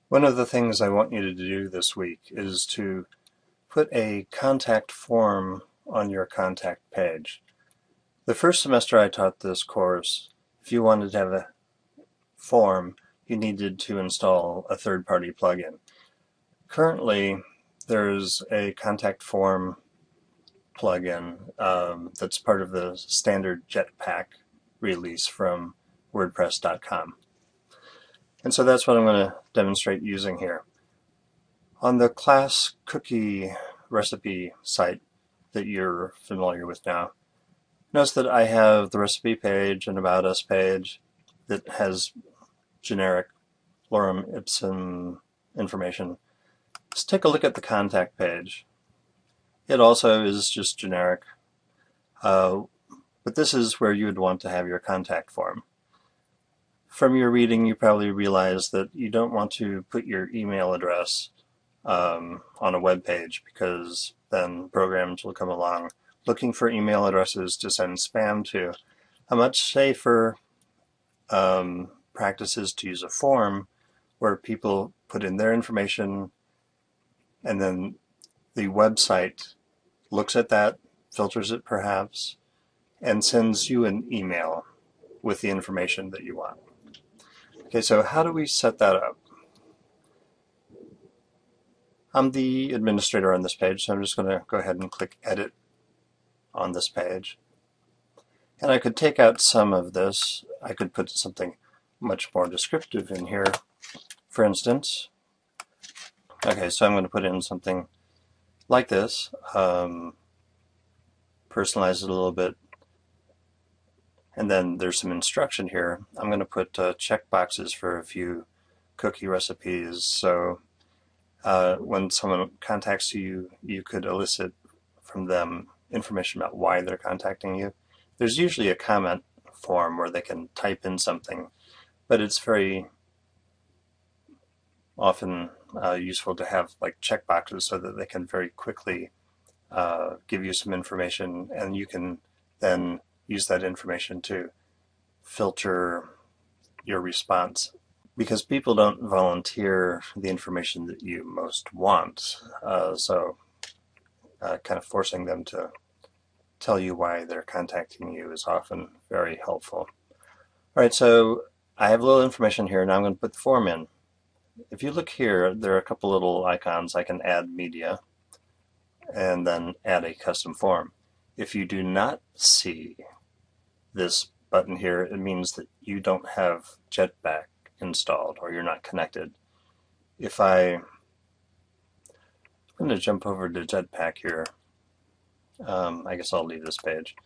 One of the things I want you to do this week is to put a contact form on your contact page. The first semester I taught this course, if you wanted to have a form, you needed to install a third-party plugin. Currently, there's a contact form plugin that's part of the standard Jetpack release from Wordpress.com. And so that's what I'm going to demonstrate using here. On the class cookie recipe site that you're familiar with now, notice that I have the recipe page and About Us page that has generic lorem ipsum information. Let's take a look at the contact page. It also is just generic, but this is where you would want to have your contact form. From your reading, you probably realize that you don't want to put your email address on a web page, because then programs will come along looking for email addresses to send spam to. A much safer practice is to use a form where people put in their information, and then the website looks at that, filters it perhaps, and sends you an email with the information that you want. Okay, so how do we set that up? I'm the administrator on this page, so I'm just going to go ahead and click Edit on this page. And I could take out some of this. I could put something much more descriptive in here, for instance. Okay, so I'm going to put in something like this, personalize it a little bit, and then there's some instruction here. I'm going to put check boxes for a few cookie recipes, so when someone contacts you, you could elicit from them information about why they're contacting you. There's usually a comment form where they can type in something, but it's very often useful to have like checkboxes so that they can very quickly give you some information, and you can then use that information to filter your response. Because people don't volunteer the information that you most want, so kind of forcing them to tell you why they're contacting you is often very helpful. All right, so I have a little information here. Now I'm going to put the form in. If you look here, there are a couple little icons. I can add media and then add a custom form. If you do not see this button here, it means that you don't have Jetpack installed or you're not connected. I'm going to jump over to Jetpack here. I guess I'll leave this page.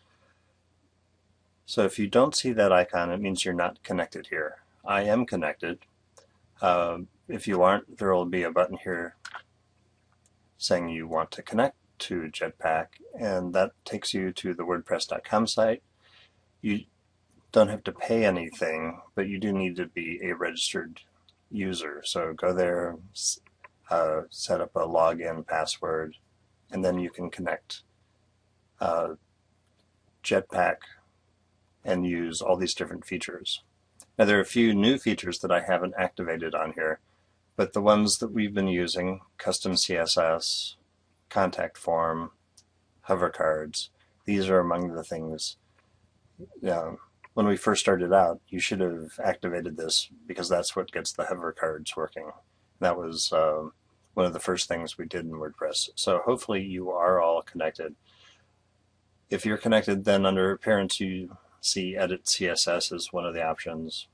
So if you don't see that icon, it means you're not connected here. I am connected. If you aren't, there will be a button here saying you want to connect to Jetpack, and that takes you to the WordPress.com site. You don't have to pay anything, but you do need to be a registered user. So go there, set up a login password, and then you can connect Jetpack and use all these different features. Now there are a few new features that I haven't activated on here, but the ones that we've been using, custom CSS, contact form, hover cards, these are among the things. When we first started out, you should have activated this because that's what gets the hover cards working. That was one of the first things we did in WordPress. So hopefully you are all connected. If you're connected, then under Appearance you see Edit CSS as one of the options.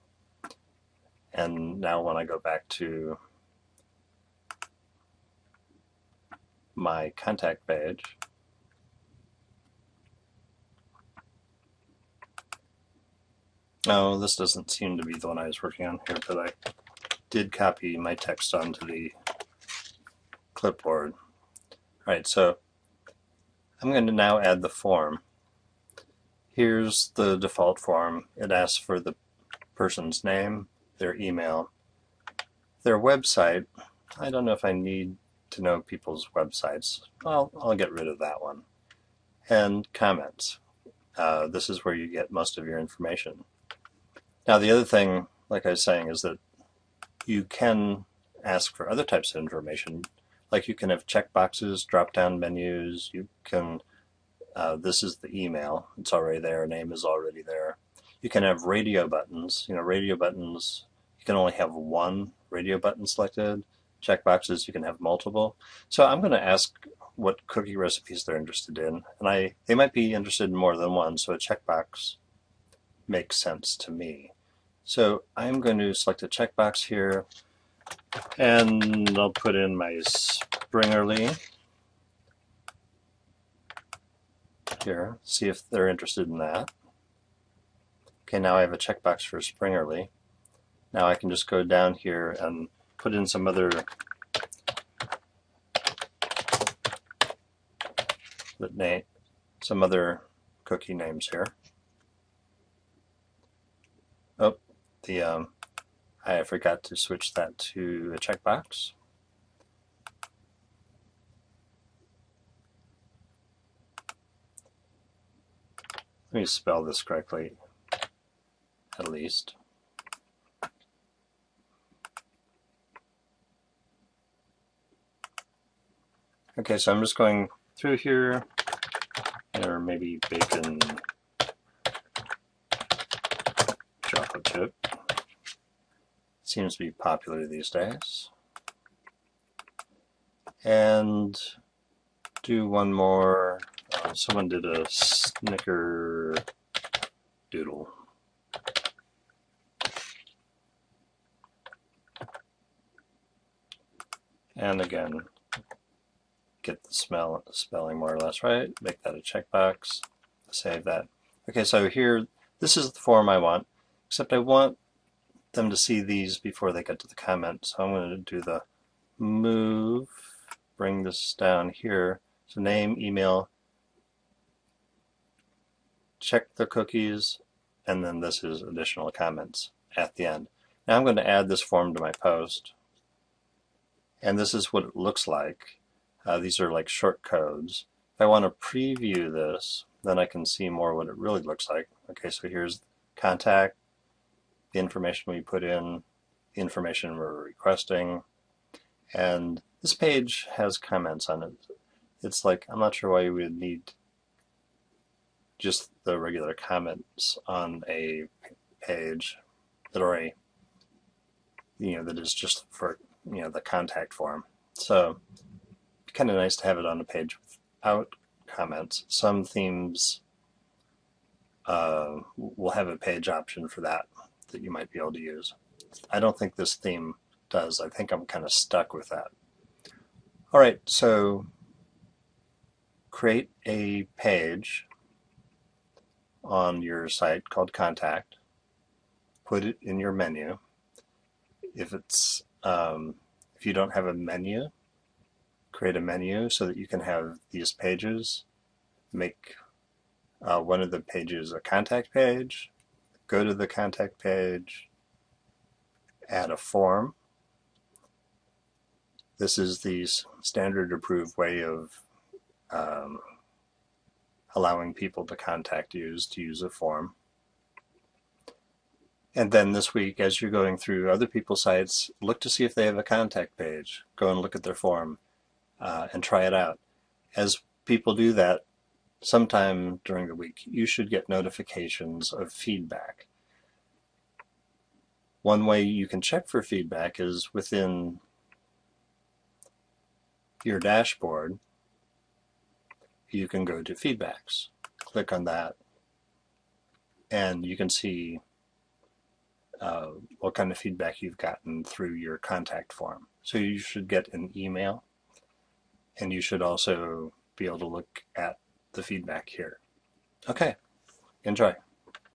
And now when I go back to my contact page, oh, this doesn't seem to be the one I was working on here, but I did copy my text onto the clipboard. All right, so I'm going to now add the form. Here's the default form. It asks for the person's name, their email, their website. I don't know if I need to know people's websites. I'll get rid of that one. And comments. This is where you get most of your information. Now the other thing, like I was saying, is that you can ask for other types of information. Like you can have checkboxes, drop-down menus. You can, this is the email. It's already there. Name is already there. You can have radio buttons. Radio buttons, you can only have one radio button selected. Checkboxes, you can have multiple. So I'm going to ask what cookie recipes they're interested in. And they might be interested in more than one, so a checkbox makes sense to me. So I'm going to select a checkbox here, and I'll put in my Springerly here, see if they're interested in that. Okay, now I have a checkbox for Springerly. Now I can just go down here and put in some other cookie names here. Oh, I forgot to switch that to a checkbox. Let me spell this correctly, at least. Okay, so I'm just going through here, or maybe bacon chocolate chip. Seems to be popular these days. And do one more. Someone did a snickerdoodle. And again, get the spelling more or less right. Make that a checkbox. Save that. Okay, so here, this is the form I want, except I want them to see these before they get to the comment. So I'm going to do the move, bring this down here. So name, email, check the cookies, and then this is additional comments at the end. Now I'm going to add this form to my post, and this is what it looks like. These are like short codes. If I want to preview this, then I can see more what it really looks like. Okay, so here's contact, the information we put in, the information we're requesting, and this page has comments on it. It's like, I'm not sure why you would need just the regular comments on a page that are that is just for the contact form. So kind of nice to have it on a page without comments. Some themes will have a page option for that you might be able to use. I don't think this theme does. I think I'm kind of stuck with that. All right, so create a page on your site called Contact. Put it in your menu. If you don't have a menu, create a menu so that you can have these pages. Make one of the pages a contact page. Go to the contact page, add a form. This is the standard approved way of allowing people to contact you, is to use a form. And then this week, as you're going through other people's sites, look to see if they have a contact page. Go and look at their form and try it out. As people do that, sometime during the week, you should get notifications of feedback. One way you can check for feedback is within your dashboard. You can go to feedbacks. Click on that, and you can see what kind of feedback you've gotten through your contact form. So you should get an email, and you should also be able to look at the feedback here. Okay, enjoy.